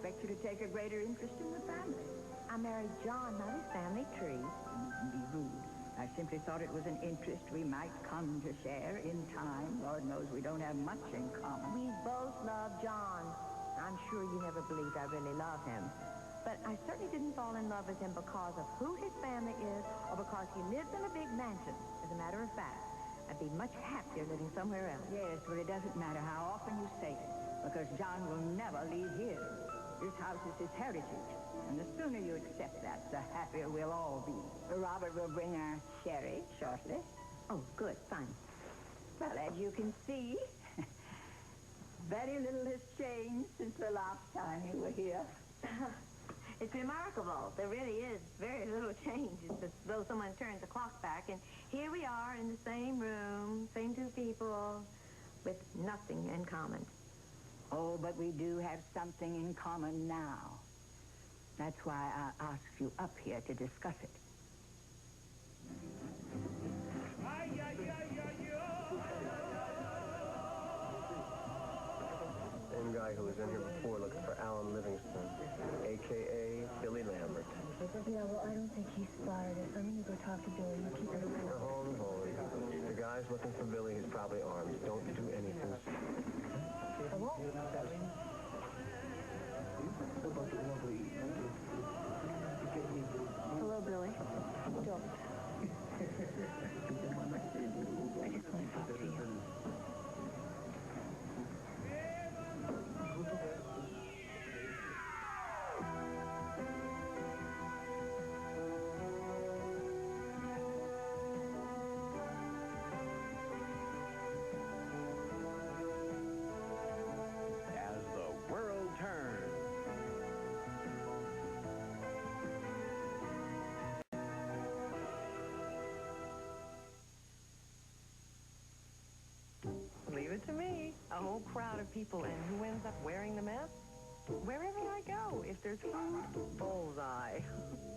expect you to take a greater interest in the family. I married John, not his family tree. Be rude. I simply thought it was an interest we might come to share in time. Lord knows we don't have much in common. We both love John. I'm sure you never believed I really love him. But I certainly didn't fall in love with him because of who his family is or because he lives in a big mansion. As a matter of fact, I'd be much happier living somewhere else. Yes, but it doesn't matter how often you say it, because John will never leave here. This house is his heritage, and the sooner you accept that, the happier we'll all be. Robert will bring our sherry shortly. Oh, good, fine. Well, as you can see, very little has changed since the last time you were here. It's remarkable. There really is very little change. It's as though someone turned the clock back, and here we are in the same room, same two people, with nothing in common. Oh, but we do have something in common now. That's why I asked you up here to discuss it. Same guy who was in here before looking for Alan Livingston, a.k.a. Billy Lambert. Yeah, well, I don't think he spotted it. I'm going to go talk to Billy. You keep it Now, hold on. The guy's looking for Billy. He's probably armed. Don't do anything. I won't. Hello, Billy. Don't. I just want to talk to you. As the world turns. Leave it to me. A whole crowd of people, and who ends up wearing the mess? Wherever I go, if there's food, bullseye.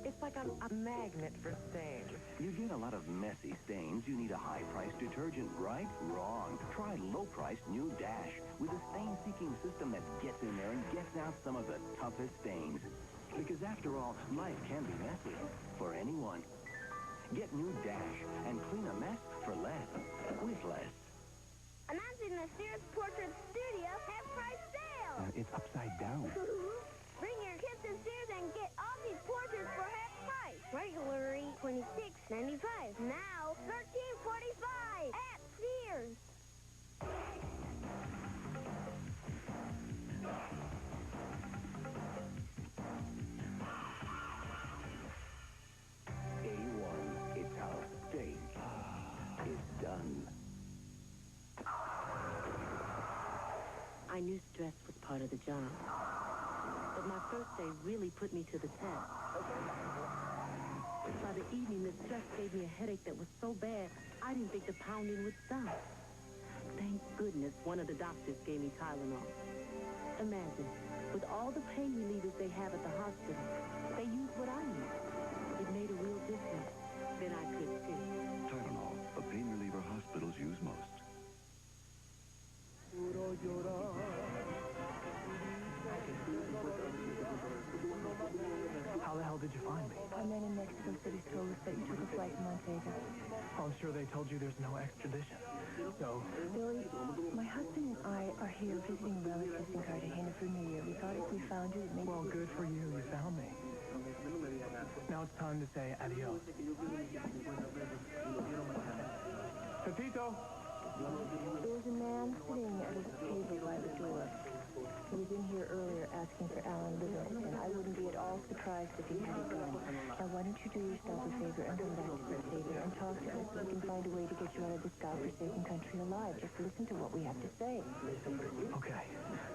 It's like I'm a magnet for stains. You get a lot of messy stains. You need a high-priced detergent, right? Wrong. Try low-priced new Dash with a stain-seeking system that gets in there and gets out some of the toughest stains. Because after all, life can be messy for anyone. Get new Dash and clean a mess for less, with less. Announcing the Sears Portrait Studio half-price sale. It's upside down. Bring your kids to Sears and get all these portraits for half price. Regularly $26.95. Now $13.45 at Sears. A1, it's how steak is done. I knew stress was part of the job. But my first day really put me to the test. By the evening, the stress gave me a headache that was so bad, I didn't think the pounding would stop. Thank goodness one of the doctors gave me Tylenol. Imagine, with all the pain relievers they have at the hospital, they use what I use. It made a real difference. Then I could too. Tylenol, a pain reliever hospitals use most. How the hell did you find me? Our men in Mexico City told us that you took a flight to Montego. I'm sure they told you there's no extradition. So... Billy, my husband and I are here visiting relatives in Cartagena for New Year. We thought if we found you, it made... Well, good for you. You found me. Now it's time to say adios. Petito! There was a man sitting at his table by the door. He was in here earlier asking for Alan Livingston. I wouldn't be at all surprised if he had a gun. Now, why don't you do yourself a favor and come back to Brookhaven and talk to us so we can find a way to get you out of this godforsaken country alive. Just listen to what we have to say. Okay,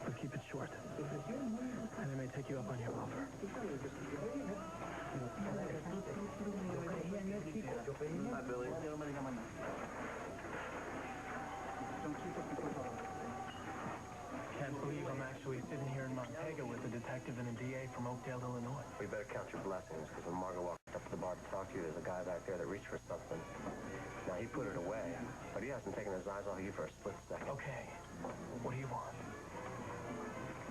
but keep it short. And I may take you up on your offer. Hi, Billy. Can't believe I'm actually sitting here in Montego with a detective and a DA from Oakdale, Illinois. We better count your blessings, because when Margot walked up to the bar to talk to you, there's a guy back there that reached for something. Now, he put it away, but he hasn't taken his eyes off you for a split second. Okay. What do you want?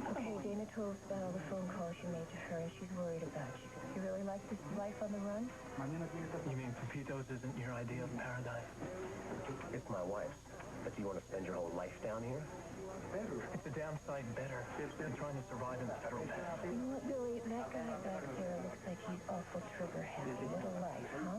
Hey, Dana told us about all the phone calls you made to her, and she's worried about you. You really like this life on the run? You mean Pepitos isn't your idea of paradise? It's my wife's. But do you want to spend your whole life down here? It's a damn sight better than trying to survive in the federal pen. You know what, Billy? That guy back there looks like he's awful trigger-happy. What a life, huh?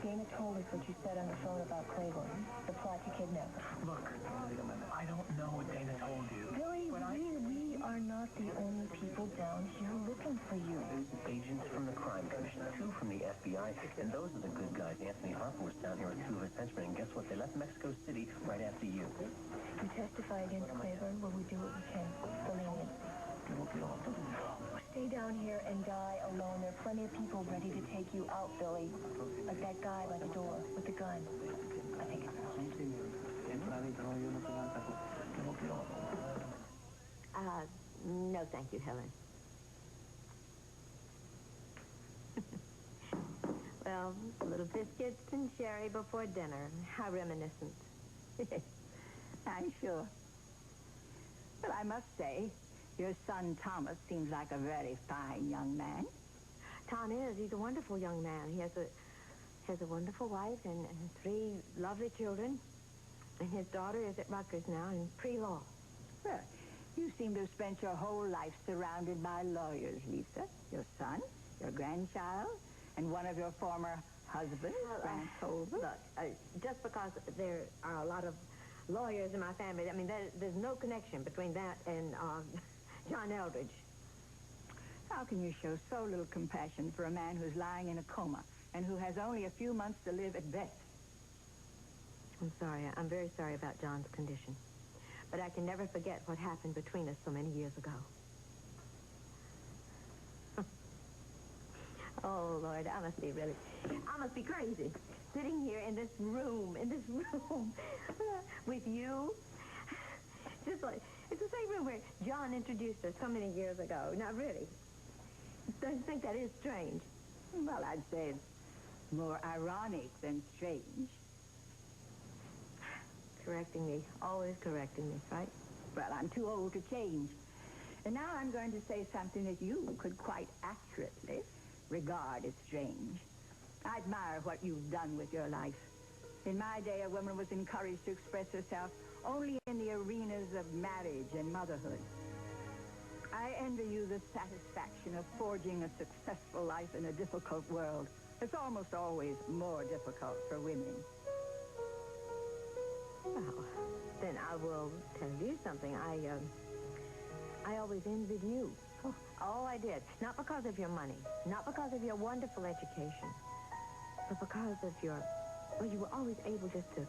Dana told us what you said on the phone about Claiborne, the plot to kidnap him. Look, I don't know what Dana told you. Billy, we are not the only people down here looking for you. Agents from the Crime Commission, 2 from the FBI, and those are the good guys. Anthony Harper was down here with 2 of his henchmen, and guess what? They left Mexico City right after you. We testify against Claiborne when we do what we can for leniency. Stay down here and die alone. There are plenty of people ready to take you out, Billy. Like that guy by the door with the gun. I think it's No, thank you, Helen. Well, a little biscuits and sherry before dinner. How reminiscent. I'm sure. But I must say, your son Thomas seems like a very fine young man. Tom is. He's a wonderful young man. He has a wonderful wife and 3 lovely children. And his daughter is at Rutgers now in pre-law. Well, you seem to have spent your whole life surrounded by lawyers, Lisa. Your son, your grandchild, and one of your former husbands, Grant Colbert. Look, just because there are a lot of lawyers in my family, I mean, there's no connection between that and John Eldridge. How can you show so little compassion for a man who's lying in a coma and who has only a few months to live at best? I'm sorry. I'm very sorry about John's condition. But I can never forget what happened between us so many years ago. Oh, Lord, I must be crazy. Sitting here in this room, with you. Just like, it's the same room where John introduced us so many years ago. Now, really, don't you think that is strange? Well, I'd say it's more ironic than strange. Correcting me, always correcting me, right? Well, I'm too old to change. And now I'm going to say something that you could quite accurately regard as strange. I admire what you've done with your life. In my day, a woman was encouraged to express herself only in the arenas of marriage and motherhood. I envy you the satisfaction of forging a successful life in a difficult world. It's almost always more difficult for women. Well, then I will tell you something. I always envied you. Oh, I did. Not because of your money, not because of your wonderful education, but because of your... Well, you were always able just to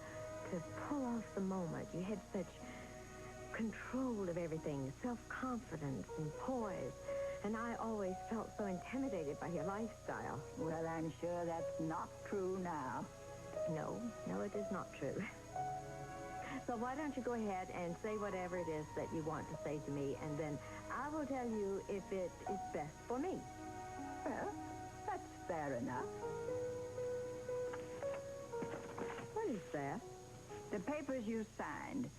pull off the moment. You had such control of everything, self-confidence and poise. And I always felt so intimidated by your lifestyle. Well, I'm sure that's not true now. No, it is not true. So why don't you go ahead and say whatever it is that you want to say to me, and then I will tell you if it is best for me. Well, that's fair enough. What is that? The papers you signed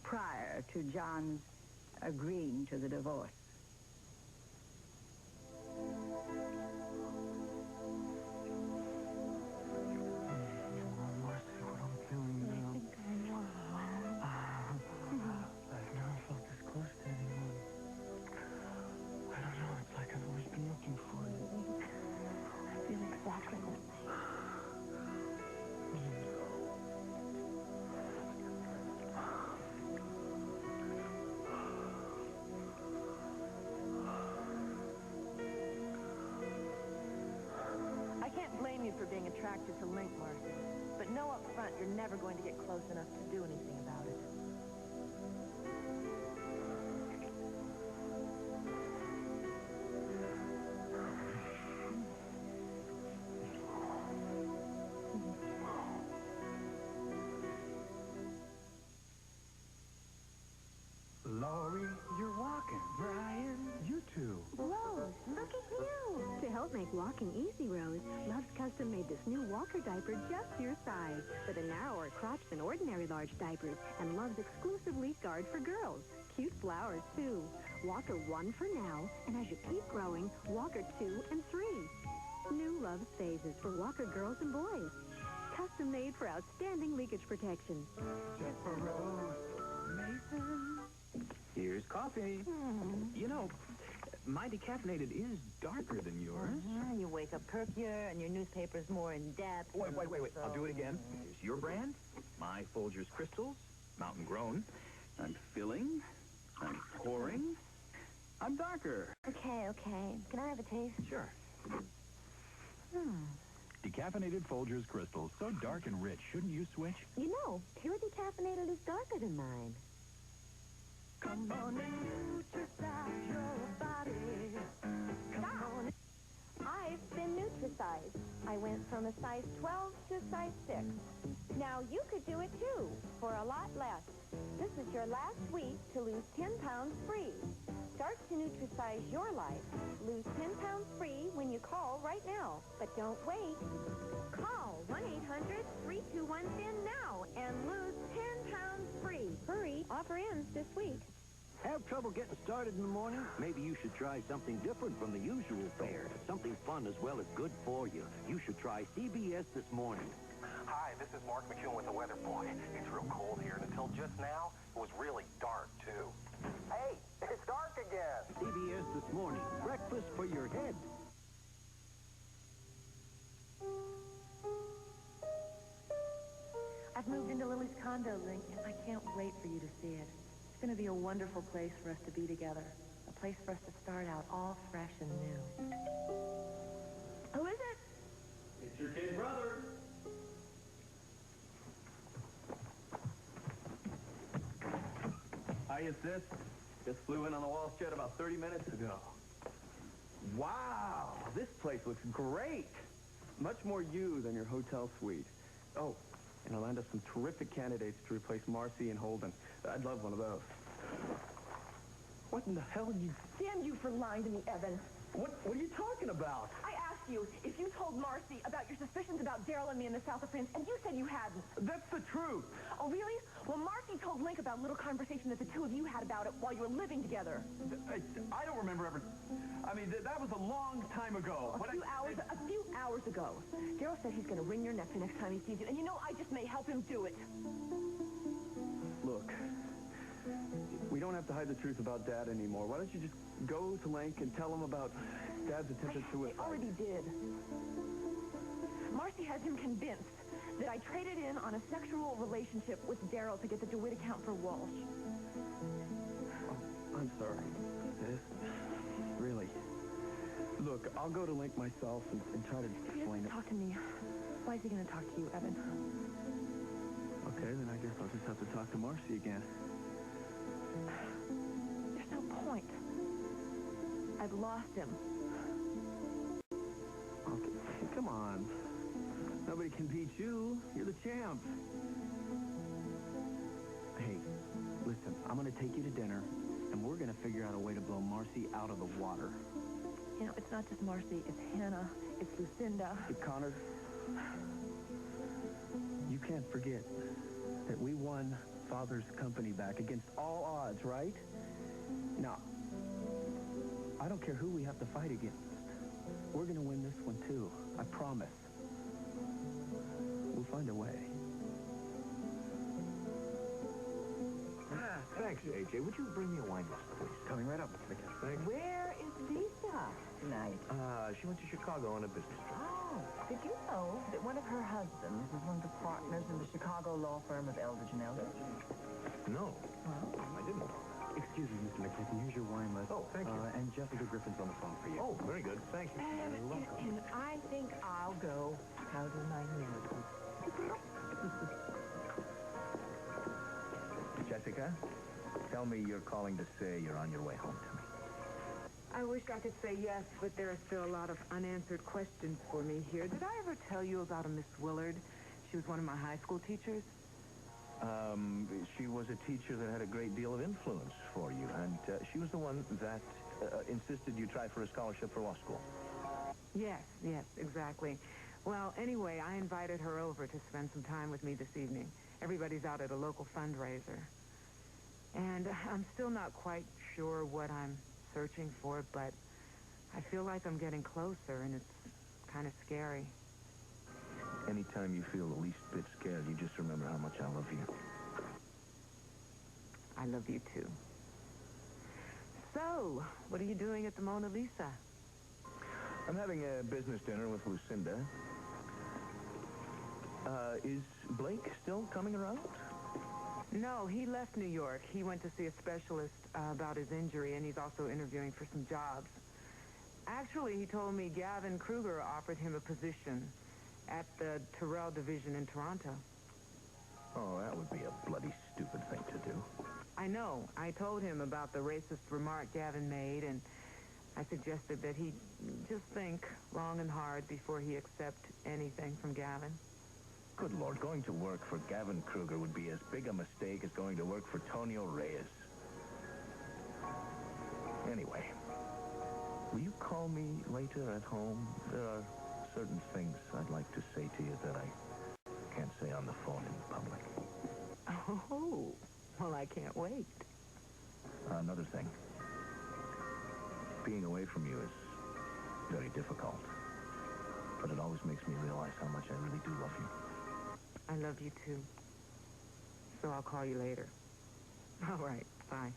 prior to John's agreeing to the divorce. For being attracted to Link, Marcy. But know up front you're never going to get close enough to do anything about it. Laurie, you're walking. Brian, you too. Rose, look at you. To help make walking easy, Rose, Love's Custom made this new walker diet. diaper just your size, with a narrower crotch than ordinary large diapers, and Love's exclusive leaf guard for girls. Cute flowers, too. Walker 1 for now, and as you keep growing, Walker 2 and 3. New Love's phases for Walker girls and boys. Custom made for outstanding leakage protection. Check for Rose Mason. Here's coffee. You know, my decaffeinated is darker than yours. You wake up perkier, and your newspaper's more in-depth. Wait. I'll do it again. Here's your brand. My Folgers Crystals. Mountain grown. I'm filling. I'm pouring. I'm darker. Okay. Can I have a taste? Sure. Decaffeinated Folgers Crystals. So dark and rich. Shouldn't you switch? You know, pure decaffeinated is darker than mine. Come on and nutricize your body. Come on. I've been nutricized. I went from a size 12 to a size 6. Now you could do it too, for a lot less. This is your last week to lose 10 pounds free. Start to nutricize your life. Lose 10 pounds free when you call right now. But don't wait. Call 1-800-321-THIN now and lose 10 pounds free. Hurry, offer ends this week. Have trouble getting started in the morning? Maybe you should try something different from the usual fare. Something fun as well as good for you. You should try CBS This Morning. Hi, this is Mark McEwen with the Weather Boy. It's real cold here, and until just now, it was really dark, too. Hey, it's dark again. CBS This Morning. Breakfast for your head. I've moved into Lily's condo, Link, and I can't wait for you to see it. It's going to be a wonderful place for us to be together. A place for us to start out all fresh and new. Who is it? It's your kid brother. Hi, it's this. Just flew in on the Wall Street about 30 minutes ago. Wow, this place looks great. Much more you than your hotel suite. Oh, and I lined up some terrific candidates to replace Marcy and Holden. I'd love one of those. What in the hell did you... Damn you for lying to me, Evan. What are you talking about? I asked you if you told Marcy about your suspicions about Daryl and me in the South of France, and you said you hadn't. That's the truth. Oh, really? Well, Marcy told Link about a little conversation that the two of you had about it while you were living together. I don't remember ever... I mean, that was a long time ago. A few hours ago. Daryl said he's going to wring your neck the next time he sees you, and you know I just may help him do it. Look, we don't have to hide the truth about Dad anymore. Why don't you just go to Link and tell him about Dad's attempted suicide? I already did. Marcy has him convinced that I traded in on a sexual relationship with Daryl to get the DeWitt account for Walsh. Oh, I'm sorry. Really. Look, I'll go to Link myself and try to explain it. Talk to me. Why is he going to talk to you, Evan? Okay, then I guess I'll just have to talk to Marcy again. There's no point. I've lost him. Okay, come on. Nobody can beat you. You're the champ. Hey, listen, I'm going to take you to dinner, and we're going to figure out a way to blow Marcy out of the water. You know, it's not just Marcy. It's Hannah. It's Lucinda. Hey, Connor, you can't forget that we won Father's company back against all odds, right? Now, I don't care who we have to fight against. We're going to win this one, too. I promise. We'll find a way. Thanks, AJ. Would you bring me a wine glass, please? Coming right up, Mr. McKenna. Thanks. Where is Lisa tonight? She went to Chicago on a business trip. Oh, did you know that one of her husbands is one of the partners in the Chicago law firm of Eldridge and Eldridge? No, I didn't. Excuse me, Mr. McKenna. Here's your wine list. Oh, thank you. And Jessica Griffin's on the phone for you. Oh, very good. Thank you. And I think I'll go powder my nose. Jessica, tell me you're calling to say you're on your way home to me. I wish I could say yes, but there are still a lot of unanswered questions for me here. Did I ever tell you about a Miss Willard? She was one of my high school teachers. She was a teacher that had a great deal of influence for you, and she was the one that insisted you try for a scholarship for law school. Yes, exactly. Well, anyway, I invited her over to spend some time with me this evening. Everybody's out at a local fundraiser. And I'm still not quite sure what I'm searching for, but I feel like I'm getting closer, and it's kind of scary. Anytime you feel the least bit scared, you just remember how much I love you. I love you, too. So, what are you doing at the Mona Lisa? I'm having a business dinner with Lucinda. Is Blake still coming around? No, he left New York. He went to see a specialist about his injury, and he's also interviewing for some jobs. Actually, he told me Gavin Kruger offered him a position at the Terrell division in Toronto. Oh, that would be a bloody stupid thing to do. I know. I told him about the racist remark Gavin made, and I suggested that he just think long and hard before he accept anything from Gavin. Good Lord, going to work for Gavin Kruger would be as big a mistake as going to work for Tonio Reyes. Anyway, will you call me later at home? There are certain things I'd like to say to you that I can't say on the phone in public. Oh, well, I can't wait. Another thing. Being away from you is very difficult. But it always makes me realize how much I really do love you. I love you, too. So I'll call you later. All right, bye.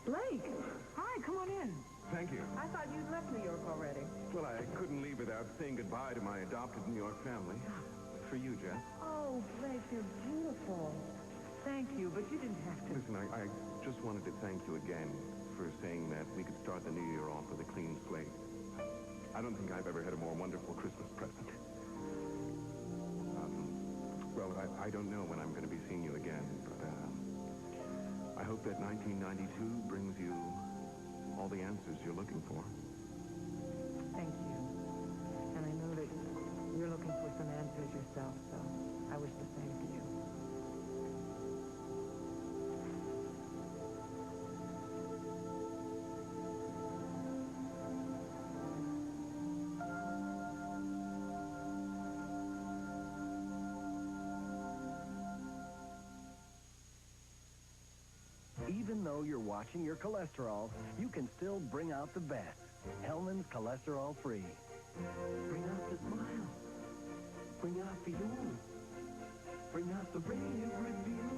Blake! Hi, come on in. Thank you. I thought you'd left New York already. Well, I couldn't leave without saying goodbye to my adopted New York family. For you, Jess. Oh, Blake, you're beautiful. Thank you, but you didn't have to. Listen, I just wanted to thank you again for saying that we could start the new year off with a clean slate. I don't think I've ever had a more wonderful Christmas present. Well, I don't know when I'm going to be seeing you again, but I hope that 1992 brings you all the answers you're looking for. Thank you. And I know that you're looking for some answers yourself, so I wish the same for you. Even though you're watching your cholesterol, you can still bring out the best. Hellman's Cholesterol Free. Bring out the smile. Bring out the you. Bring out the rave review.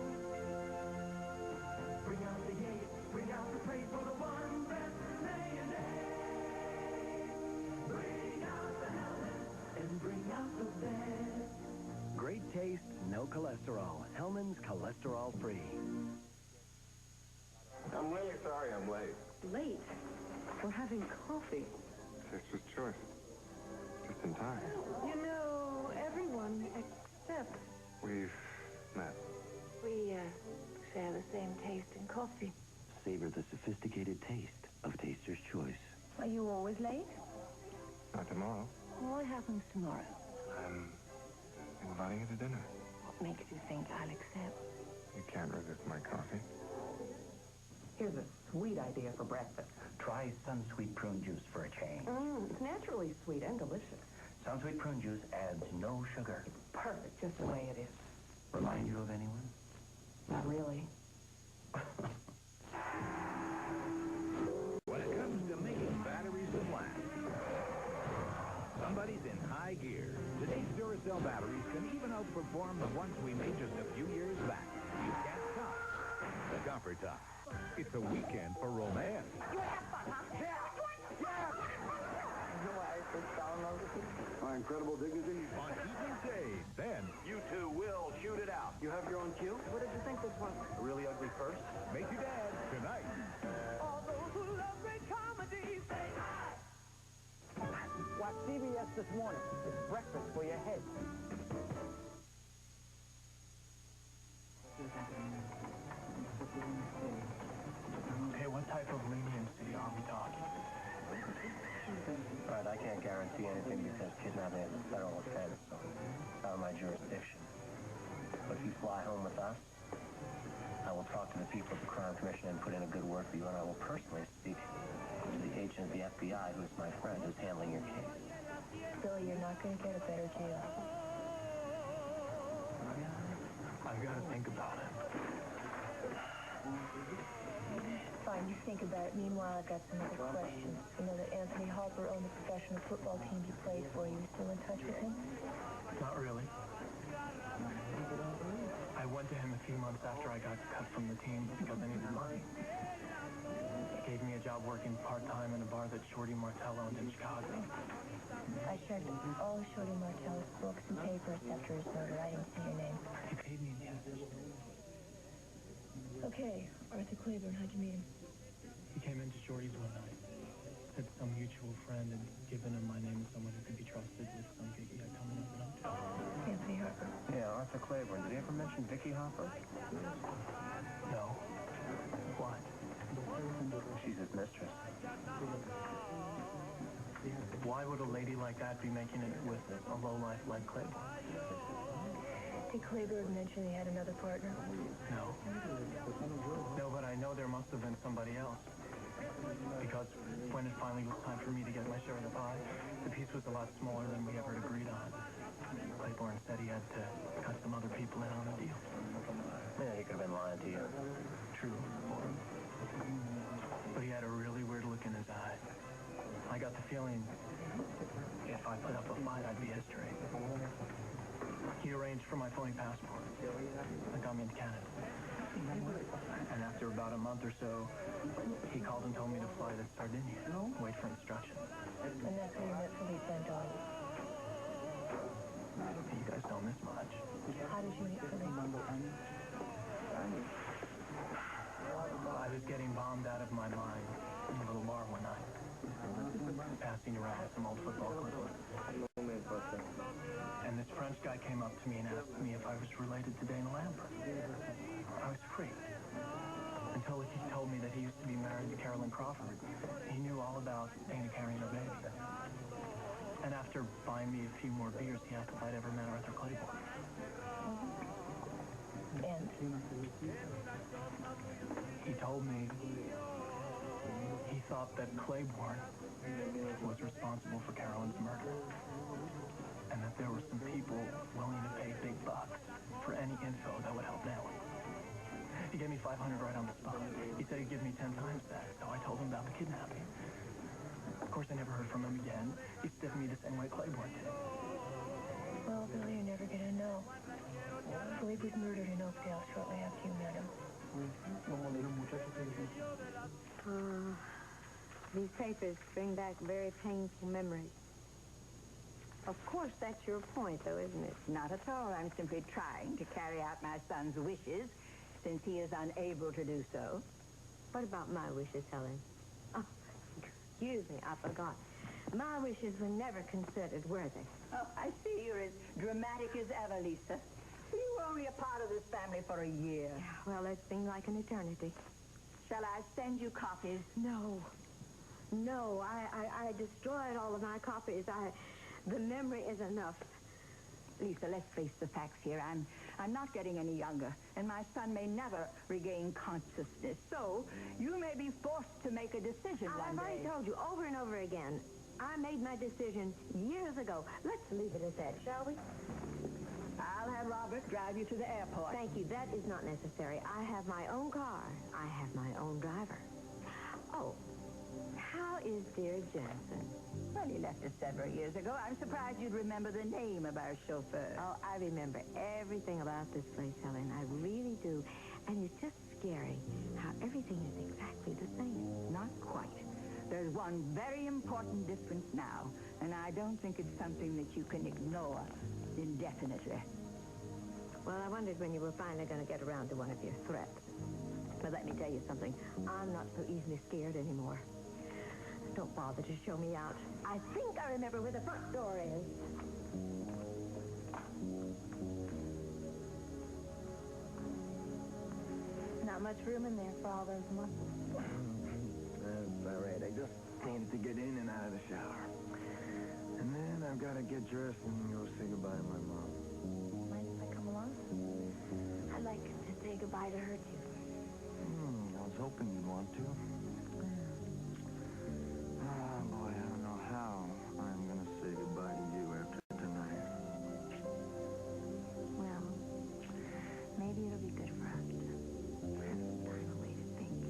Bring out the yay. Bring out the praise for the one best mayonnaise. Bring out the Hellman's and bring out the best. Great taste, no cholesterol. Hellman's Cholesterol Free. I'm really sorry I'm late. Late? We're having coffee. Sister's choice. Just in time. You know, everyone except... We've met. We share the same taste in coffee. Savor the sophisticated taste of Taster's Choice. Are you always late? Not tomorrow. What happens tomorrow? I'm inviting you to dinner. What makes you think I'll accept? You can't resist my coffee. Here's a sweet idea for breakfast. Try Sunsweet Prune Juice for a change. It's naturally sweet and delicious. Sunsweet Prune Juice adds no sugar. It's perfect just the way it is. Remind you of anyone? Not really. When it comes to making batteries that last, somebody's in high gear. Today's Duracell batteries can even outperform the ones we made just a few years back. You can't stop the Gopher Top. It's a weekend for romance. You want to have fun, huh? Yeah. My incredible dignity. On evening days, then You two will shoot it out. You have your own cue? What did you think this was? A really ugly purse? Make Your Dad tonight. All those who love great comedy say hi. Watch CBS this morning. It's breakfast for your head. Okay, what type of leniency are we talking? All right, I can't guarantee anything because kidnapping is a federal offense, so it's out of my jurisdiction. But if you fly home with us, I will talk to the people at the Crime Commission and put in a good word for you, and I will personally speak to the agent of the FBI, who's my friend, who's handling your case. Billy, you're not going to get a better deal. I've got to think about it. Fine, you think about it. Meanwhile, I've got some other questions. You know that Anthony Harper owned the professional football team you played for. You still in touch with him? Not really. I went to him a few months after I got cut from the team because I needed money. He gave me a job working part-time in a bar that Shorty Martell owned in Chicago. I checked all of Shorty Martell's books and papers after his murder. I didn't see your name. He paid me in cash. Okay, Arthur Claiborne, how'd you meet him? He came into Shorty's one night. Said some mutual friend had given him my name as someone who could be trusted with some gig he had coming up in Atwt. Anthony Harper. Yeah, Arthur Claiborne. Did he ever mention Vicky Hopper? No. Why? She's his mistress. Why would a lady like that be making it with a lowlife like Claiborne? Did Claiborne mention he had another partner? No. No, but I know there must have been somebody else. Because when it finally was time for me to get my share of the pie, the piece was a lot smaller than we ever agreed on. Claiborne said he had to cut some other people in on the deal. Yeah, he could have been lying to you. True. But he had a really weird look in his eye. I got the feeling if I put up a fight, I'd be history. He arranged for my phony passport. That got me into Canada. And after about a month or so, he called and told me to fly to Sardinia, wait for instructions. And that's where you met Philippe Vendor. You guys don't miss much. How did you meet Philippe? I was getting bombed out of my mind in a little bar one night. Passing around some old football clips. And this French guy came up to me and asked me if I was related to Dana Lambert. I was freaked. Until he told me that he used to be married to Carolyn Crawford. He knew all about Dana carrying her baby. And after buying me a few more beers, he asked if I'd ever met Arthur Claiborne. And? He told me he thought that Claiborne was responsible for Carolyn's murder. And that there were some people willing to pay big bucks for any info that would help nail him. He gave me $500 right on the spot. He said he'd give me 10 times that, so I told him about the kidnapping. Of course, I never heard from him again. He stiffed me the same way Claiborne did. Well, Billy, you're never going to know. Philippe was murdered in Oakdale shortly after you met him. These papers bring back very painful memories. Of course, that's your point, though, isn't it? Not at all. I'm simply trying to carry out my son's wishes, since he is unable to do so. What about my wishes, Helen? Oh, excuse me, I forgot. My wishes were never considered, were they? Oh, I see you're as dramatic as ever, Lisa. You were only a part of this family for a year. Well, it seemed like an eternity. Shall I send you copies? No. No, I destroyed all of my copies. The memory is enough. Lisa, let's face the facts here. I'm not getting any younger, and my son may never regain consciousness. So, you may be forced to make a decision one day. I've already told you over and over again. I made my decision years ago. Let's leave it at that, shall we? I'll have Robert drive you to the airport. Thank you. That is not necessary. I have my own car. I have my own driver. Oh, how is dear Jensen? Well, he left us several years ago. I'm surprised you'd remember the name of our chauffeur. Oh, I remember everything about this place, Helen. I really do. And it's just scary how everything is exactly the same. Not quite. There's one very important difference now, and I don't think it's something that you can ignore indefinitely. Well, I wondered when you were finally going to get around to one of your threats. But let me tell you something. I'm not so easily scared anymore. Don't bother to show me out. I think I remember where the front door is. Not much room in there for all those muscles. That's all right. I just Pains to get in and out of the shower. And then I've got to get dressed and go say goodbye to my mom. Mind if I come along? I'd like to say goodbye to her, too. I was hoping you'd want to. Ah, boy, I don't know how I'm going to say goodbye to you after tonight. Well, maybe it'll be good for us to have some time away to think.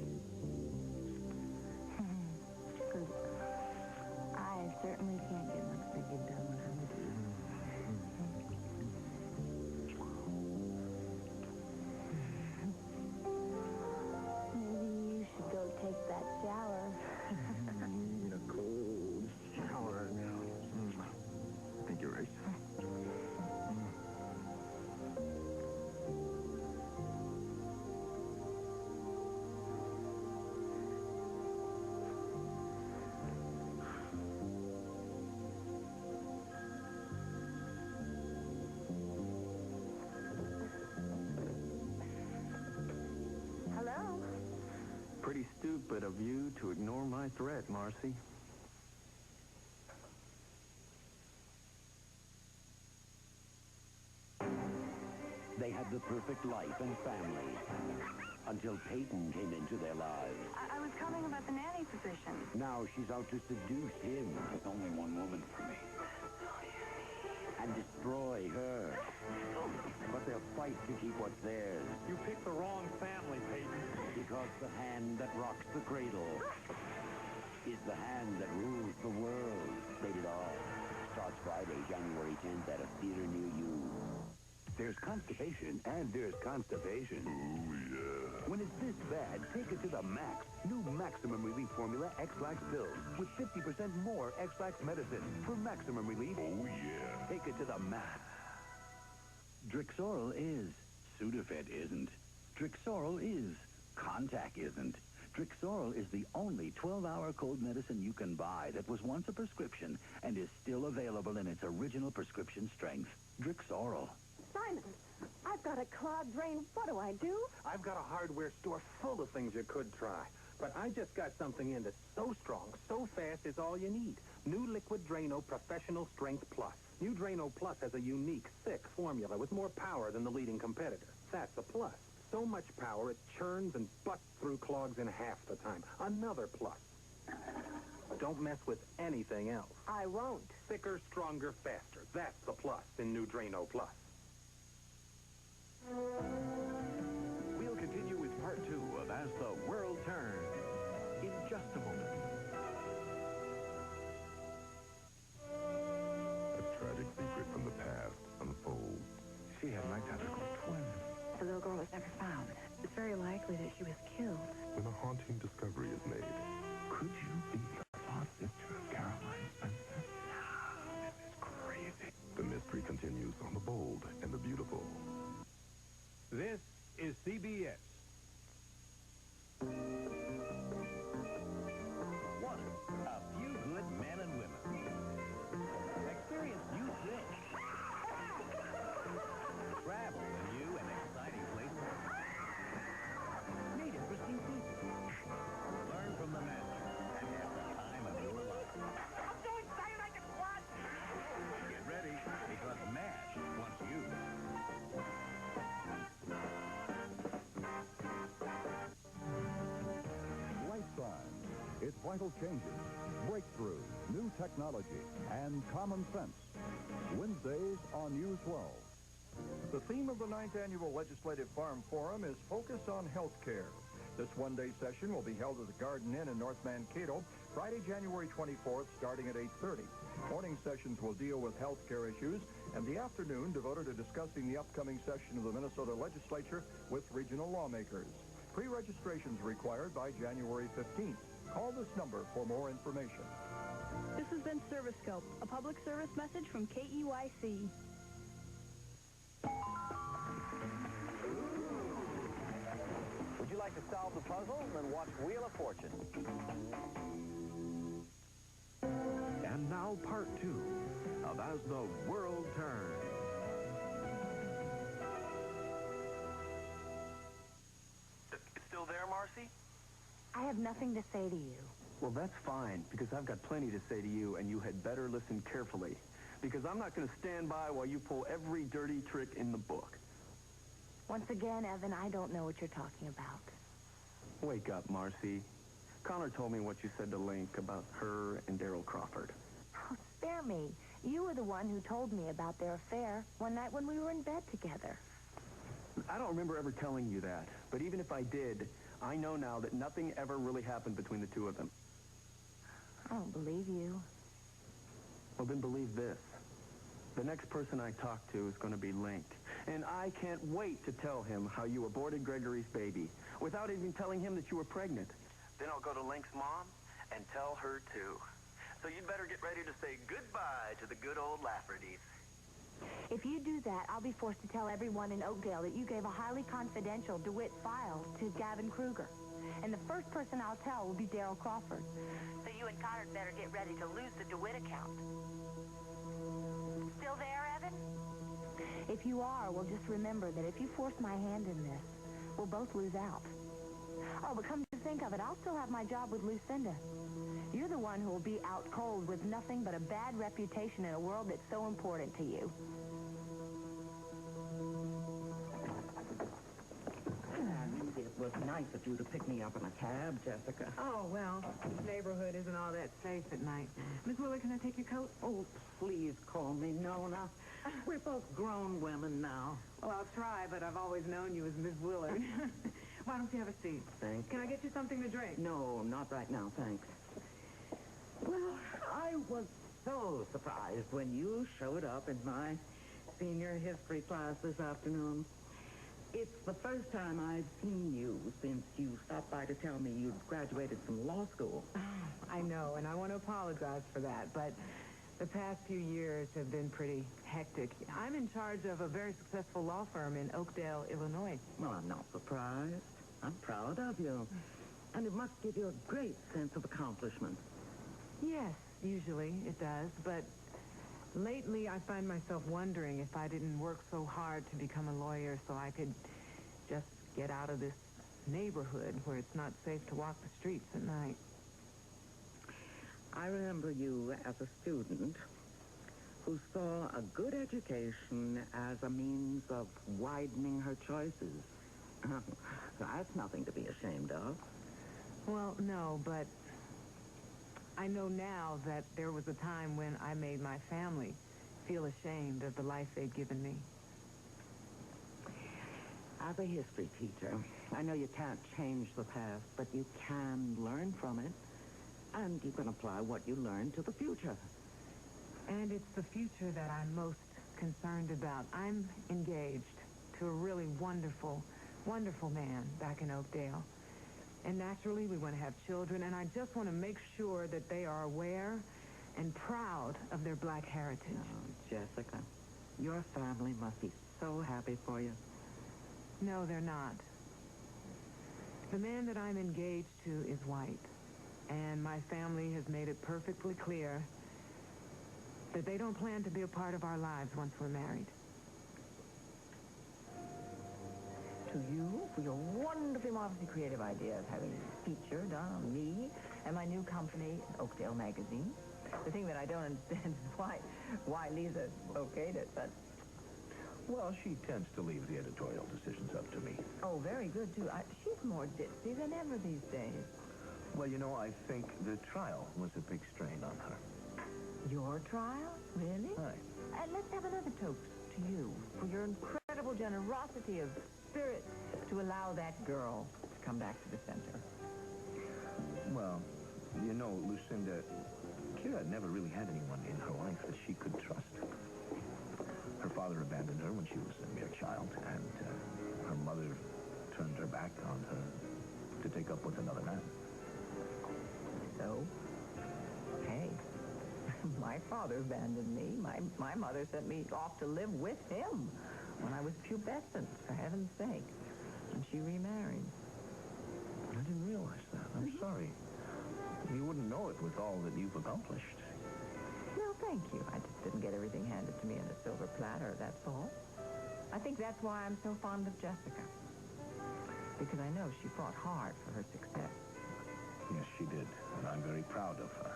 Because I certainly can't get much thinking done when I'm with you. Maybe you should go take that shower. Need a cold shower. I think you're right. Hello? Pretty stupid of you to ignore my threat, Marcy. They had the perfect life and family until Peyton came into their lives. I was calling about the nanny position. Now she's out to seduce him. There's only one woman for me. And destroy her. But they'll fight to keep what's theirs. You picked the wrong family, Peyton. Because the hand that rocks the cradle is the hand that rules the world. Rated R. Starts Friday, January 10th at a theater near you. There's constipation and there's constipation. Oh, yeah. When it's this bad, take it to the max. New Maximum Relief Formula X-Lax pills with 50% more X-Lax medicine for maximum relief. Oh, yeah. Take it to the max. Drixoral is. Sudafed isn't. Drixoral is. Contac isn't. Drixoral is the only 12-hour cold medicine you can buy that was once a prescription and is still available in its original prescription strength. Drixoral. Simon, I've got a clogged drain. What do I do? I've got a hardware store full of things you could try. But I just got something in that's so strong, so fast, it's all you need. New Liquid Drano Professional Strength Plus. New Drano Plus has a unique, thick formula with more power than the leading competitor. That's a plus. So much power, it churns and butts through clogs in half the time. Another plus. Don't mess with anything else. I won't. Thicker, stronger, faster. That's the plus in New Drano Plus. We'll continue with part 2 of As the World Turns in just a moment. A tragic secret from the past unfolds. She had an identical twin. The little girl was never found. It's very likely that she was killed. When a haunting discovery is made, Could you be the lost sister of Caroline Spencer? This is crazy. the mystery continues on The Bold and the Beautiful. This is CBS. One, a few good men and women. Experience new thrills. Travel with you in exciting places. Meet interesting people. Learn from the masters and have the time of your life. I'm so excited I can watch! Get ready, because MASH wants you. Lifetime. It's vital changes, breakthrough, new technology, and common sense. Wednesdays on News 12. The theme of the 9th Annual Legislative Farm Forum is Focus on Health Care. This one-day session will be held at the Garden Inn in North Mankato, Friday, January 24th, starting at 8:30. Morning sessions will deal with health care issues, and the afternoon devoted to discussing the upcoming session of the Minnesota Legislature with regional lawmakers. Pre-registration is required by January 15th. Call this number for more information. This has been Service-Scope, a public service message from KEYC. Would you like to solve the puzzle? Then watch Wheel of Fortune. And now part 2 of As the World Turns. It's still there, Marcy? I have nothing to say to you. Well, that's fine, because I've got plenty to say to you, and you had better listen carefully. Because I'm not going to stand by while you pull every dirty trick in the book. Once again, Evan, I don't know what you're talking about. Wake up, Marcy. Connor told me what you said to Link about her and Daryl Crawford. Oh, spare me. You were the one who told me about their affair one night when we were in bed together. I don't remember ever telling you that, but even if I did, I know now that nothing ever really happened between the two of them. I don't believe you. Well, then believe this. The next person I talk to is going to be Link, and I can't wait to tell him how you aborted Gregory's baby without even telling him that you were pregnant. Then I'll go to Link's mom and tell her, too. So you'd better get ready to say goodbye to the good old Laffertys. If you do that, I'll be forced to tell everyone in Oakdale that you gave a highly confidential DeWitt file to Gavin Kruger. And the first person I'll tell will be Daryl Crawford. So you and Connor better get ready to lose the DeWitt account. Still there, Evan? If you are, well, just remember that if you force my hand in this, we'll both lose out. Oh, but come to think of it, I'll still have my job with Lucinda. You're the one who will be out cold with nothing but a bad reputation in a world that's so important to you. It was nice of you to pick me up in a cab, Jessica. Oh, well, this neighborhood isn't all that safe at night. Miss Willard, can I take your coat? Oh, please call me Nona. We're both grown women now. Well, I'll try, but I've always known you as Miss Willard. Why don't you have a seat? Thanks. Can I get you something to drink? No, not right now, thanks. Well, I was so surprised when you showed up in my senior history class this afternoon. It's the first time I've seen you since you stopped by to tell me you'd graduated from law school. I know, and I want to apologize for that, but the past few years have been pretty hectic. I'm in charge of a very successful law firm in Oakdale, Illinois. Well, I'm not surprised. I'm proud of you. And it must give you a great sense of accomplishment. Yes, usually it does, but lately I find myself wondering if I didn't work so hard to become a lawyer so I could just get out of this neighborhood where it's not safe to walk the streets at night. I remember you as a student who saw a good education as a means of widening her choices. That's nothing to be ashamed of. Well, no, but I know now that there was a time when I made my family feel ashamed of the life they'd given me. As a history teacher, I know you can't change the past, but you can learn from it, and you can apply what you learned to the future. And it's the future that I'm most concerned about. I'm engaged to a really wonderful, wonderful man back in Oakdale. And naturally, we want to have children, and I just want to make sure that they are aware and proud of their black heritage. Oh, Jessica, your family must be so happy for you. No, they're not. The man that I'm engaged to is white, and my family has made it perfectly clear that they don't plan to be a part of our lives once we're married. To you for your wonderfully, marvelously creative idea of having featured on me and my new company, Oakdale Magazine. The thing that I don't understand is why Lisa okayed it, but... Well, she tends to leave the editorial decisions up to me. Oh, very good, too. She's more ditzy than ever these days. Well, you know, I think the trial was a big strain on her. Your trial? Really? Aye. And let's have another toast to you for your incredible generosity of spirit to allow that girl to come back to the center. Well, you know, Lucinda, Kira never really had anyone in her life that she could trust. Her father abandoned her when she was a mere child, and her mother turned her back on her to take up with another man. So, hey, my father abandoned me. My mother sent me off to live with him when I was pubescent, for heaven's sake. And she remarried. I didn't realize that. I'm sorry. You wouldn't know it with all that you've accomplished. No, thank you. I just didn't get everything handed to me in a silver platter, that's all. I think that's why I'm so fond of Jessica. Because I know she fought hard for her success. Yes, she did, and I'm very proud of her.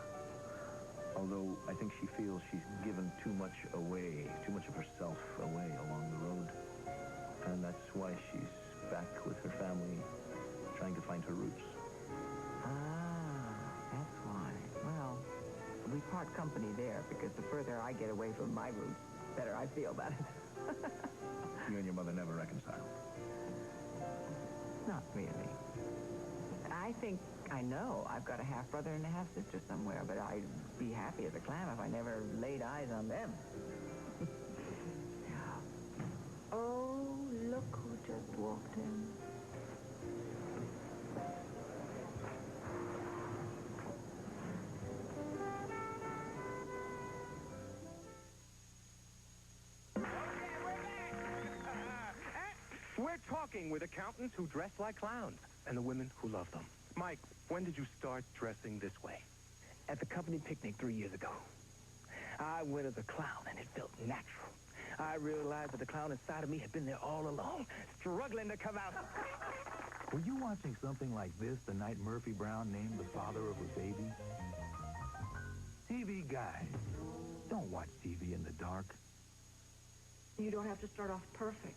Although I think she feels she's given too much away, too much of herself away along the road. And that's why she's back with her family, trying to find her roots. Ah, that's why. Well, we part company there, because the further I get away from my roots, the better I feel about it. You and your mother never reconciled. Not really. I think I know I've got a half-brother and a half-sister somewhere, but I'd be happy as a clam if I never laid eyes on them. Oh, look who just walked in. We're talking with accountants who dress like clowns and the women who love them. Mike, when did you start dressing this way? At the company picnic 3 years ago. I went as a clown, and it felt natural. I realized that the clown inside of me had been there all along, struggling to come out. Were you watching something like this the night Murphy Brown named the father of a baby? TV guys, don't watch TV in the dark. You don't have to start off perfect.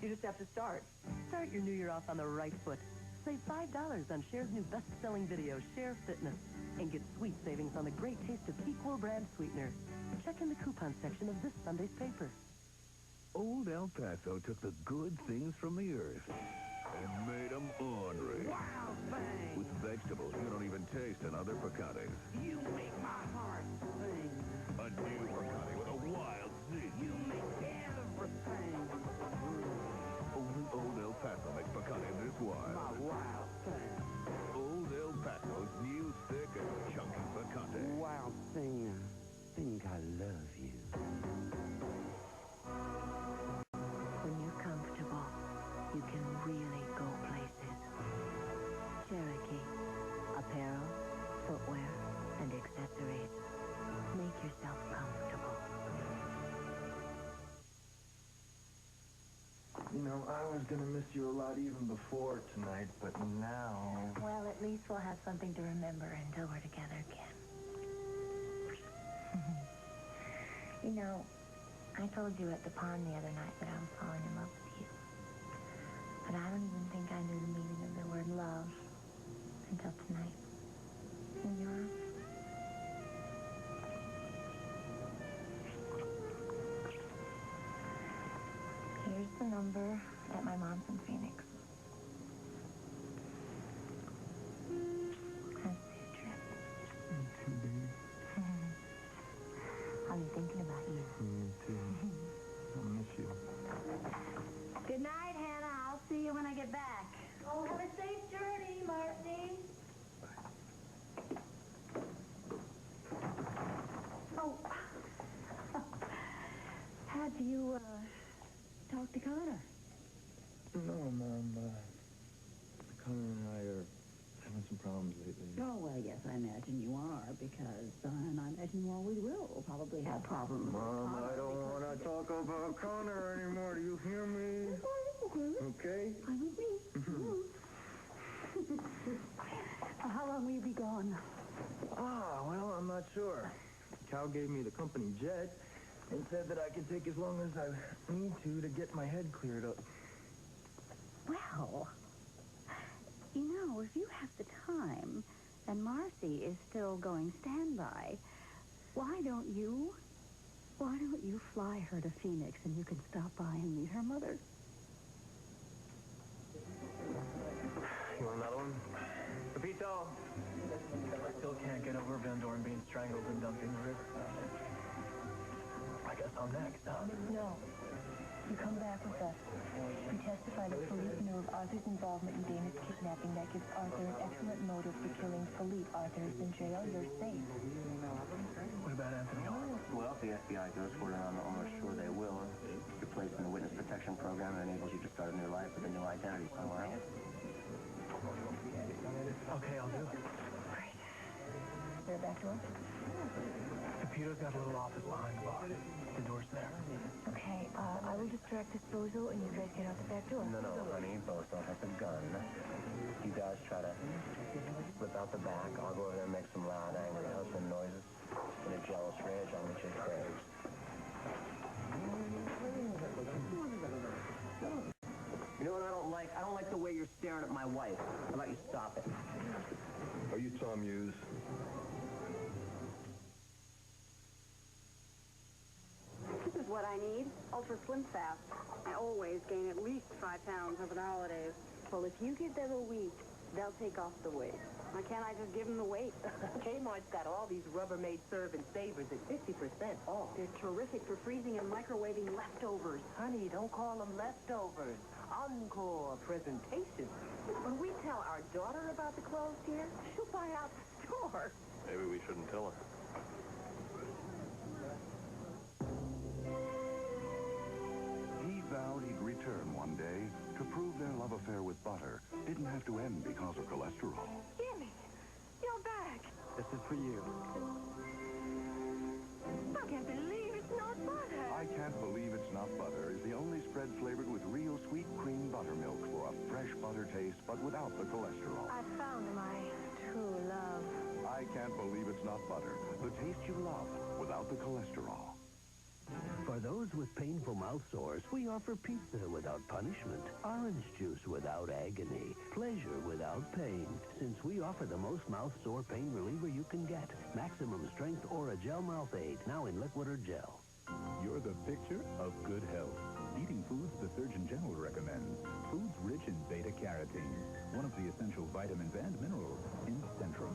You just have to start. Start your new year off on the right foot. Save $5 on Cher's new best-selling video, Cher Fitness, and get sweet savings on the great taste of Equal brand sweetener. Check in the coupon section of this Sunday's paper. Old El Paso took the good things from the earth and made them ornery. Wow, bang! With vegetables you don't even taste in other picantes. You make my heart sing. A new picante with a wild zing. You make everything. Only Old El Paso makes picante this wild. My wild thing. Old El Paso's new thick and chunky picante. Wild thing, I think I love you. When you're comfortable, you can really go places. Cherokee. Apparel, footwear, and accessories. Make yourself comfortable. You know, I was gonna miss you a lot even before tonight, but now... Well, at least we'll have something to remember until we're together again. You know, I told you at the pond the other night that I was falling in love with you. But I don't even think I knew the meaning of the word love until tonight. In your arms. Here's the number at my mom's in Phoenix. How's the trip? Too big. I'll be thinking about you. Me too. I miss you. Good night, Hannah. I'll see you when I get back. Oh, have a safe journey, Marcy. Oh. Have you, talked to Connor? No, Mom. Connor and I are having some problems lately. Oh, well, yes, I imagine you are, because, and I imagine you always will. We'll probably have problems. Mom, I don't want to talk about Connor anymore. Do you hear me? Okay? Fine with me. How long will you be gone? Well, I'm not sure. Cal gave me the company jet and said that I could take as long as I need to get my head cleared up. Well, you know, if you have the time, and Marcy is still going standby, why don't you fly her to Phoenix and you can stop by and meet her mother? You want another one? Pepito! I still can't get over Van Dorn being strangled and dumped in the river. I guess I'm next, huh? No. You come back with us. You testify that police knew of Arthur's involvement in Dana's kidnapping. That gives Arthur an excellent motive for killing Philippe. Arthur is in jail. You're safe. What about Anthony Arnold? Well, if the FBI goes for it, I'm almost sure they will. You're placed in the witness protection program that enables you to start a new life with a new identity somewhere else. Okay, I'll do it. Great. They're back to us? Pepito's got a little office behind the bar. The door's there. Okay, I will just direct crack disposal and you guys get out the back door. No, honey, both don't have the gun. You guys try to slip out the back. I'll go over there and make some loud, angry husband noises. With a jealous rage on the chick craves. You know what I don't like? I don't like the way you're staring at my wife. How about you stop it? Are you Tom Hughes? This is what I need. Ultra Slim Fast. I always gain at least 5 pounds over the holidays. Well, if you give them a week, they'll take off the weight. Why can't I just give them the weight? Kmart's got all these Rubbermaid Serve and Savers at 50% off. They're terrific for freezing and microwaving leftovers. Honey, don't call them leftovers. Encore presentation. When we tell our daughter about the clothes here, she'll buy out the store. Maybe we shouldn't tell her. He vowed he'd return one day to prove their love affair with butter didn't have to end because of cholesterol. Jimmy, you're back. This is for you. I can't believe it's not butter. I Can't Believe It's Not Butter is the only spread flavored with real sweet cream buttermilk for a fresh butter taste, but without the cholesterol. I found my true love. I Can't Believe It's Not Butter. The taste you love without the cholesterol. For those with painful mouth sores, we offer pizza without punishment, orange juice without agony, pleasure without pain. Since we offer the most mouth sore pain reliever you can get, Maximum Strength Orajel Mouth Aid, now in liquid or gel. You're the picture of good health. Eating foods the Surgeon General recommends. Foods rich in beta-carotene, one of the essential vitamins and minerals in Centrum.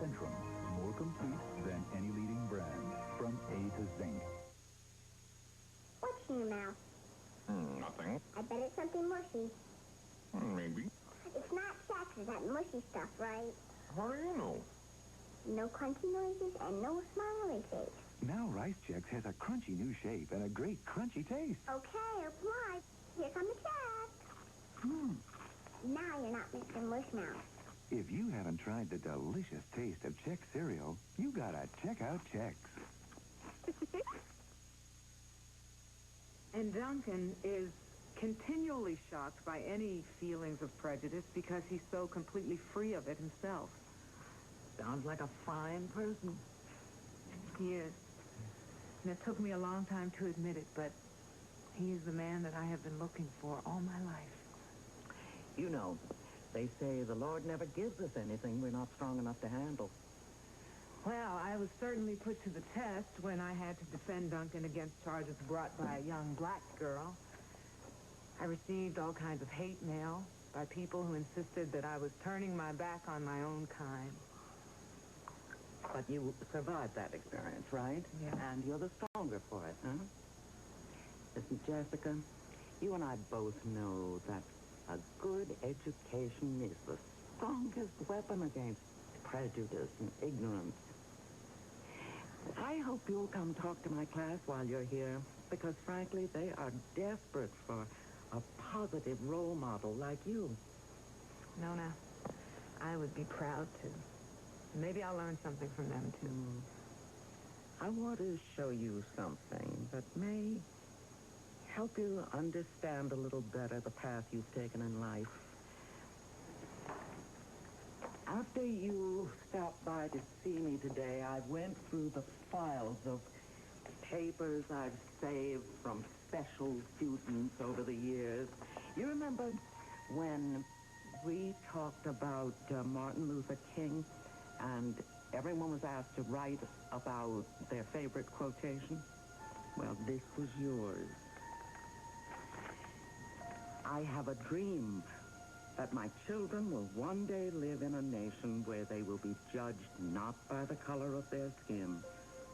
Centrum, more complete than any leading brand, from A to Zinc. What's in your mouth? Nothing. I bet it's something mushy. Maybe. It's not sex, it's that mushy stuff, right? How do you know? No crunchy noises and no smiley face. Now Rice Chex has a crunchy new shape and a great crunchy taste. Okay, apply. Here come the check. Now you're not Mr. Mushmouth. If you haven't tried the delicious taste of Chex cereal, you gotta check out Chex. And Duncan is continually shocked by any feelings of prejudice because he's so completely free of it himself. Sounds like a fine person. He is. And it took me a long time to admit it, but he is the man that I have been looking for all my life. You know, they say the Lord never gives us anything we're not strong enough to handle. Well, I was certainly put to the test when I had to defend Duncan against charges brought by a young black girl. I received all kinds of hate mail by people who insisted that I was turning my back on my own kind. But you survived that experience, right? Yeah. And you're the stronger for it, huh? Listen, Jessica, you and I both know that a good education is the strongest weapon against prejudice and ignorance. I hope you'll come talk to my class while you're here, because frankly, they are desperate for a positive role model like you. Nona, I would be proud to. Maybe I'll learn something from them, too. I want to show you something that may help you understand a little better the path you've taken in life. After you stopped by to see me today, I went through the files of papers I've saved from special students over the years. You remember when we talked about Martin Luther King, and everyone was asked to write about their favorite quotation? Well, this was yours. I have a dream that my children will one day live in a nation where they will be judged not by the color of their skin,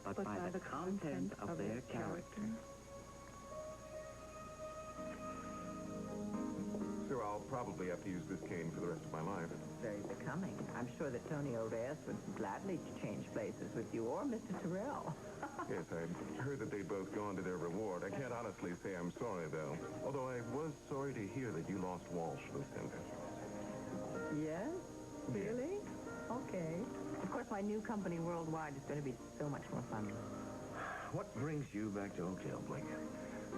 but by the content of their character. So I'll probably have to use this cane for the rest of my life. Very becoming. I'm sure that Tony O'Reilly would gladly change places with you or Mr. Terrell. Yes, I heard that they'd both gone to their reward. I can't honestly say I'm sorry, though. Although I was sorry to hear that you lost Walsh, Lucinda. Yes? Really? Okay. Of course, my new company worldwide is going to be so much more fun. What brings you back to Oakdale, Blake?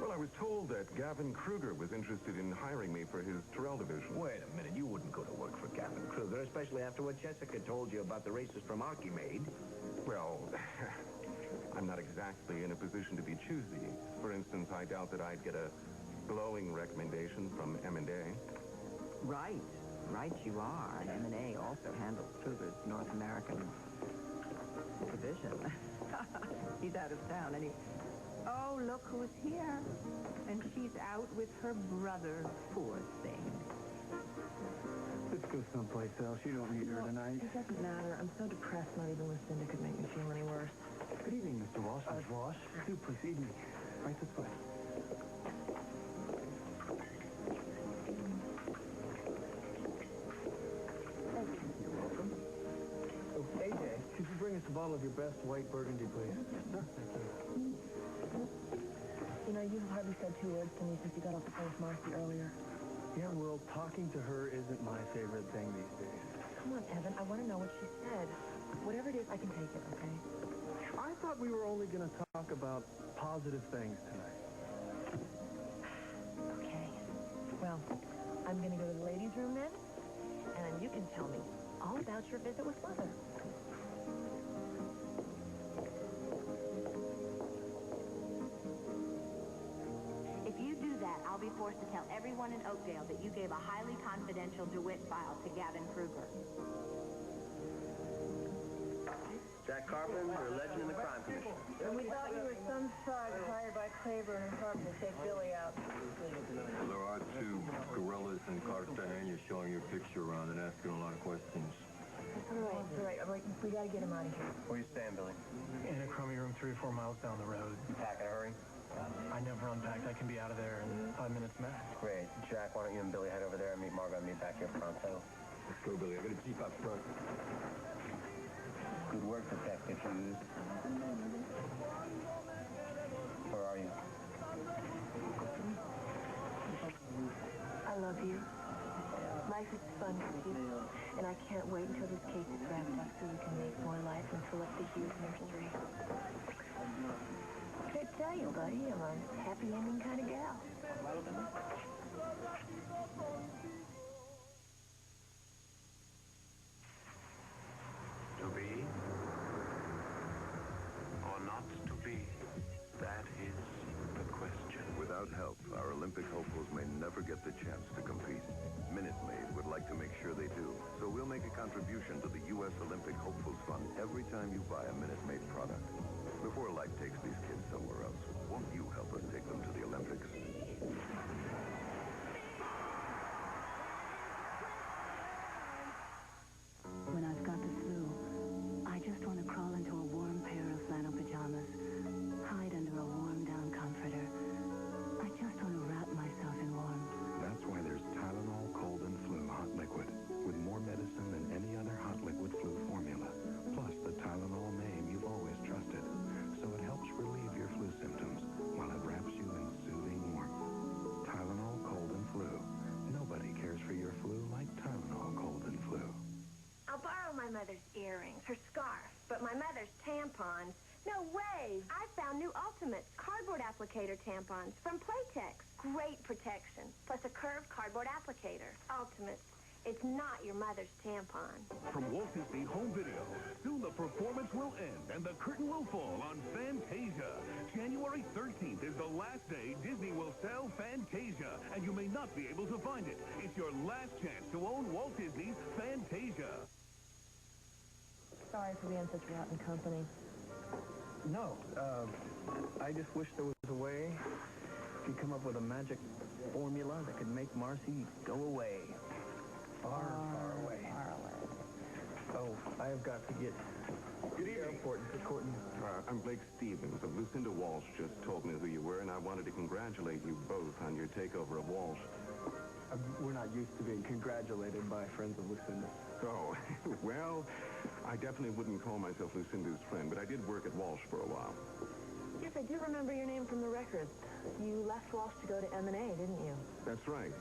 Well, I was told that Gavin Kruger was interested in hiring me for his Terrell division. Wait a minute. You wouldn't go to work for Gavin Kruger, especially after what Jessica told you about the races from Archimede. Well, I'm not exactly in a position to be choosy. For instance, I doubt that I'd get a glowing recommendation from M&A. Right. Right you are. And M&A also handles Kruger's North American division. He's out of town, and he... Oh, look who's here. And she's out with her brother, poor thing. Let's go someplace else. You don't need her tonight. It doesn't matter. I'm so depressed, not even Lucinda could make me feel any worse. Good evening, Mr. Walsh. Miss Walsh. Do please, evening. Right this way. You're welcome. Oh, AJ, could you bring us a bottle of your best white burgundy, please? Yes, sir. Thank you. You know, you've hardly said 2 words to me since you got off the phone with Marcy earlier. Yeah, well, talking to her isn't my favorite thing these days. Come on, Evan. I want to know what she said. Whatever it is, I can take it, okay? I thought we were only going to talk about positive things tonight. Okay. Well, I'm going to go to the ladies' room then, and then you can tell me all about your visit with Mother. If you do that, I'll be forced to tell everyone in Oakdale that you gave a highly confidential DeWitt file to Gavin Kruger. Jack Carpenter, legend in the crime commission. And we thought you were some thug hired by Claiborne and Harper to take Billy out. Well, there are 2 gorillas in Cartagena showing your picture around and asking a lot of questions. All right. We got to get him out of here. Where you staying, Billy? In a crummy room 3 or 4 miles down the road. You pack in a hurry? I never unpacked. I can be out of there in 5 minutes max. Great. Jack, why don't you and Billy head over there and meet Margot and me back here pronto? Let's go, Billy. I got a Jeep out front. Good work, Detective Hughes. Where are you? I love you. Life is fun with you. And I can't wait until this case is wrapped up so we can make more life and fill up the Hughes nursery. I tell you, buddy, I'm a happy ending kind of gal. To be or not to be, that is the question. Without help, our Olympic hopefuls may never get the chance to compete. Minute Maid would like to make sure they do, so we'll make a contribution to the U.S. Olympic Hopefuls Fund every time you buy a Minute Maid product. Before life takes these kids somewhere else, won't you help us take them to the Olympics? When I've got the flu, I just want to crawl into a warm pair of flannel pajamas, hide under a warm down comforter. I just want to wrap myself in warmth. That's why there's Tylenol Cold and Flu Hot Liquid, with more medicine than any other hot liquid flu formula, plus the Tylenol name you've always trusted. So it helps relieve your flu symptoms while it wraps you in soothing warmth. Tylenol Cold and Flu. Nobody cares for your flu like Tylenol Cold and Flu. I'll borrow my mother's earrings, her scarf, but my mother's tampons. No way! I found new Ultimates cardboard applicator tampons from Playtex. Great protection, plus a curved cardboard applicator. Ultimates. It's not your mother's tampon. From Walt Disney Home Video, soon the performance will end and the curtain will fall on Fantasia. January 13th is the last day Disney will sell Fantasia, and you may not be able to find it. It's your last chance to own Walt Disney's Fantasia. Sorry for being such rotten company. No, I just wish there was a way you could come up with a magic formula that could make Marcy go away. Far, far away. Far away. Oh, I have got to get Good evening. airport to Courtney. I'm Blake Stevens. Lucinda Walsh just told me who you were, and I wanted to congratulate you both on your takeover of Walsh. We're not used to being congratulated by friends of Lucinda. Oh, well, I definitely wouldn't call myself Lucinda's friend, but I did work at Walsh for a while. Yes, I do remember your name from the records. You left Walsh to go to M&A, didn't you? That's right.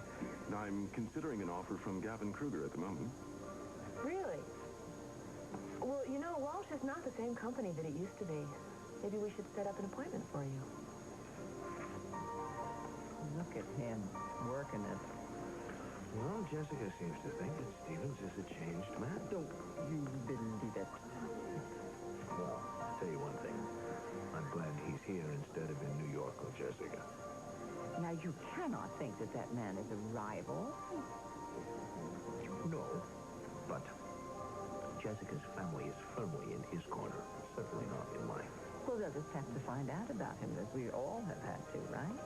Now, I'm considering an offer from Gavin Kruger at the moment. Really? Well, you know, Walsh is not the same company that it used to be. Maybe we should set up an appointment for you. at him working it. Well, Jessica seems to think that Stevens is a changed man. Don't you believe it? Well, I'll tell you one thing. I'm glad he's here instead of in New York with Jessica. Now, you cannot think that that man is a rival. No, but Jessica's family is firmly in his corner. Certainly not in mine. Well, they'll just have to find out about him, as we all have had to, right?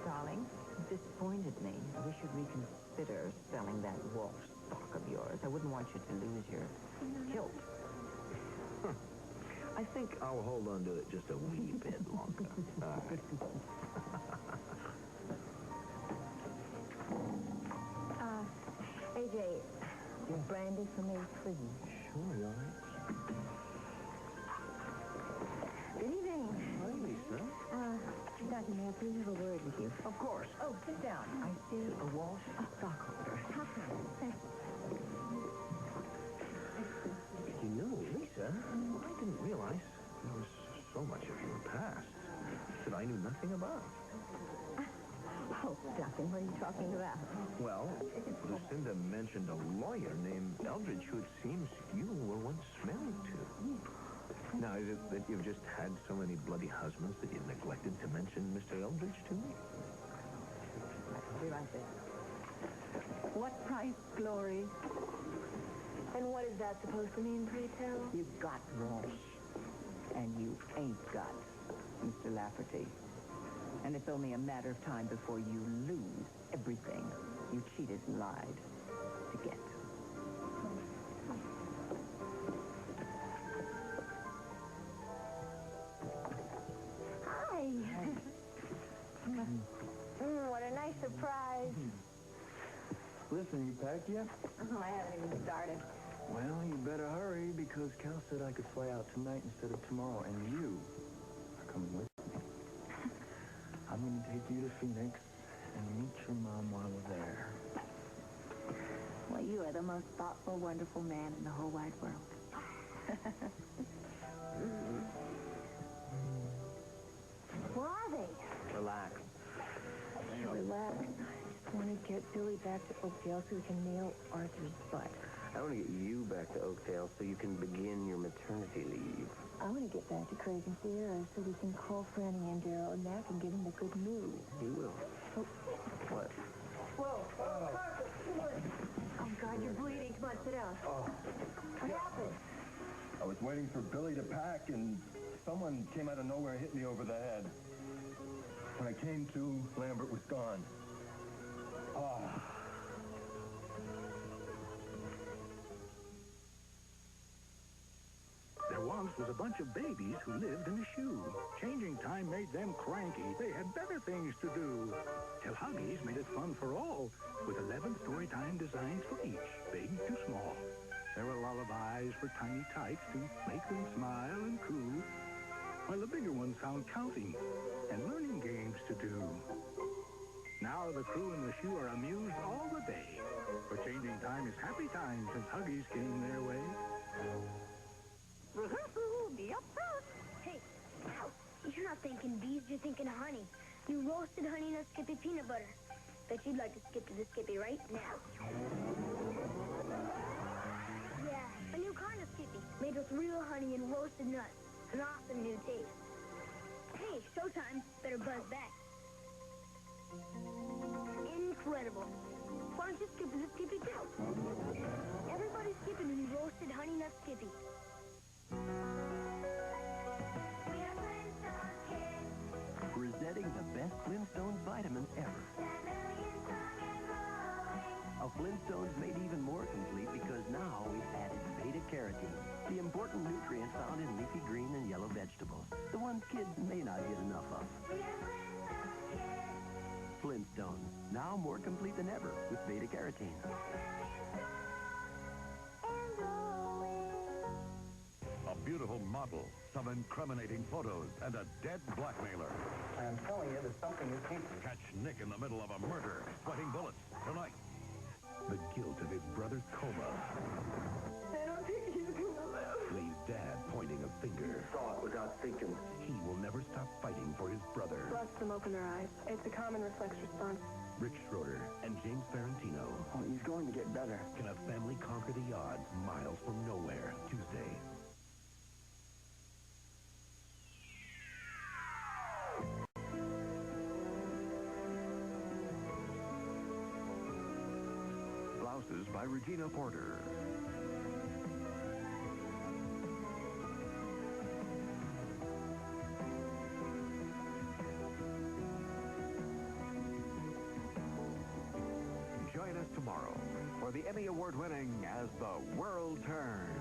Darling, disappointed me. We should reconsider selling that wolf stock of yours. I wouldn't want you to lose your hilt. I think I'll hold on to it just a wee bit longer. All right. AJ, brandy for me, please. Sure, you all right? Good evening. Hi, Lisa. Dr. May I please have a word with you? Of course. Oh, sit down. I see a Walsh stockholder. How come? You know, Lisa, I didn't realize there was so much of your past that I knew nothing about. Oh, Doctor, what are you talking about? Well, Lucinda mentioned a lawyer named Eldridge who it seems you were once married to. Now, is it that you've just had so many bloody husbands that you've neglected to mention Mr. Eldridge to me? I'll be right there. What price, Glory? And what is that supposed to mean, pray tell? You've got Walsh, and you ain't got Mr. Lafferty. And it's only a matter of time before you lose everything you cheated and lied to get. Hi. What a nice surprise. Listen, you packed yet? I haven't even started. Well, you better hurry, because Cal said I could fly out tonight instead of tomorrow, and you are coming with me. I'm going to take you to Phoenix and meet your mom while we're there. Well, you are the most thoughtful, wonderful man in the whole wide world. Where are they? Relax. Relax. I just want to get Billy back to Oakdale so we can nail Arthur's butt. I want to get you back to Oakdale so you can begin your maternity leave. I want to get back to Craig and Sierra so we can call Franny and Daryl and Mac and give them the good news. You will. Oh. What? Whoa. Oh, God, you're bleeding. Come on, sit down. What happened? I was waiting for Billy to pack, and someone came out of nowhere and hit me over the head. When I came to, Lambert was gone. There once was a bunch of babies who lived in a shoe. Changing time made them cranky. They had better things to do. Till Huggies made it fun for all, with 11 storytime designs for each, big to small. There were lullabies for tiny types to make them smile and coo, while the bigger ones found counting and learning games to do. Now the crew in the shoe are amused all the day, for changing time is happy time since Huggies came their way. Be up front. Hey, ow. You're not thinking bees, you're thinking of honey. You roasted honey nut Skippy peanut butter. Bet you'd like to skip to the Skippy right now. Yeah, a new kind of Skippy, made with real honey and roasted nuts. An awesome new taste. Hey, showtime. Better buzz back. Incredible. Why don't you skip to the Skippy too? Everybody's skipping to the roasted honey nut Skippy. Presenting the best Flintstones vitamins ever. A Flintstones made even more complete because now we've added beta-carotene, the important nutrient found in leafy green and yellow vegetables, the ones kids may not get enough of. Flintstones, now more complete than ever with beta-carotene. A beautiful model, some incriminating photos, and a dead blackmailer. I'm telling you, there's something you can't... Catch Nick in the middle of a murder, sweating bullets, tonight. The guilt of his brother's coma I don't think he's gonna live. leaves Dad pointing a finger. Saw it without thinking. He will never stop fighting for his brother. Buster, them open their eyes. It's a common reflex response. Rich Schroeder and James Ferrantino. Oh, he's going to get better. Can a family conquer the odds miles from nowhere? Tuesday. Blouses by Regina Porter. Join us tomorrow for the Emmy Award-winning As the World Turns.